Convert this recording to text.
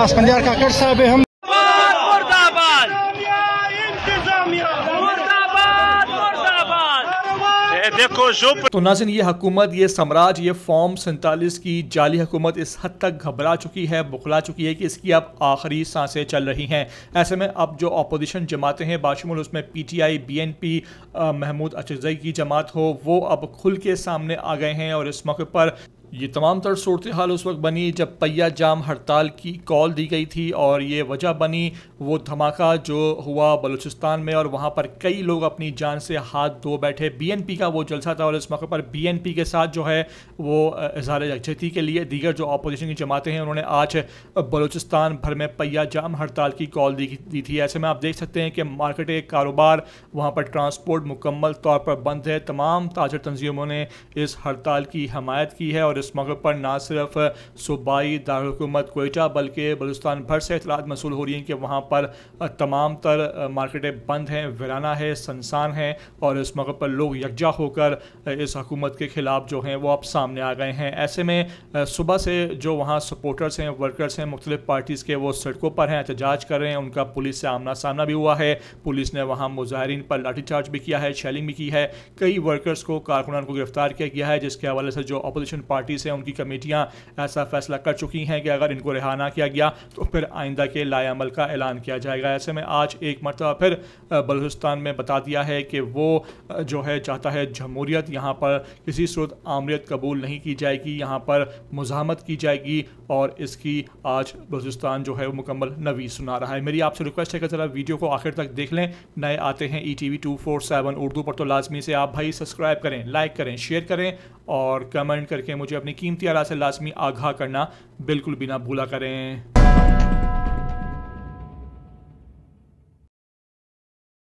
Iskander काकड़ साहब हम देखो जो तो नाज़रीन, ये हुकूमत, ये साम्राज्य, ये फॉर्म 47 की जाली हुकूमत इस हद तक घबरा चुकी है, बुखला चुकी है कि इसकी अब आखिरी सांसें चल रही हैं। ऐसे में अब जो अपोजिशन जमातें हैं, बाशमुल उसमें PTI, BNP, महमूद अचरजई की जमात हो, वो अब खुल के सामने आ गए हैं। और इस मौके पर ये तमाम तर सूरत हाल उस वक्त बनी जब पहिया जाम हड़ताल की कॉल दी गई थी, और ये वजह बनी वो धमाका जो हुआ बलूचिस्तान में, और वहाँ पर कई लोग अपनी जान से हाथ धो बैठे। BNP का वो जलसा था, और इस मौके पर BNP के साथ जो है वो इज़हार यकजहती के लिए दीगर जो अपोजिशन की जमातें हैं उन्होंने आज बलूचिस्तान भर में पहिया जाम हड़ताल की कॉल दी थी। ऐसे में आप देख सकते हैं कि मार्केट कारोबार, वहाँ पर ट्रांसपोर्ट मुकम्मल तौर पर बंद है। तमाम ताजर तंजीमों ने इस हड़ताल की हमायत की है, और इस मौके पर ना सिर्फ सूबाई दारुलहुकूमत क्वेटा बल्कि बलूचिस्तान भर से इतलात मसूल हो रही हैं कि वहाँ पर तमाम तर मार्केटें बंद हैं, वीराना है, सनसान है। और इस मौके पर लोग यकजा होकर इस हुकूमत के ख़िलाफ़ जो हैं वो अब सामने आ गए हैं। ऐसे में सुबह से जो वहाँ सपोर्टर्स हैं, वर्कर्स हैं, मुख्तलिफ पार्टीज़ के, वो सड़कों पर हैं, एहतजाज कर रहे हैं। उनका पुलिस से आमना सामना भी हुआ है। पुलिस ने वहाँ मुजाहिरीन पर लाठीचार्ज भी किया है, शेलिंग भी की है। कई वर्कर्स को, कारकुनान को गिरफ्तार किया गया है, जिसके हवाले से जो अपोजिशन पार्टी से उनकी कमेटियां ऐसा फैसला कर चुकी हैं कि अगर इनको रिहा ना किया गया तो फिर आइंदा के लाएअमल का ऐलान किया जाएगा। ऐसे में आज एक मरतबा फिर बलूचिस्तान में बता दिया है कि वो जो है चाहता है जमहूरियत, यहाँ पर किसी सूरत आमरीत कबूल नहीं की जाएगी, यहाँ पर मुज़ाहमत की जाएगी। और इसकी आज बलूचिस्तान जो है वो मुकम्मल नवी सुना रहा है। मेरी आपसे रिक्वेस्ट है कि ज़रा वीडियो को आखिर तक देख लें। नए आते हैं ETV 247 उर्दू पर तो लाजमी से आप भाई सब्सक्राइब करें, लाइक करें, शेयर करें, और कमेंट करके मुझे अपनी कीमती आरा से लाजमी आगाह करना बिल्कुल भी ना भूला करें।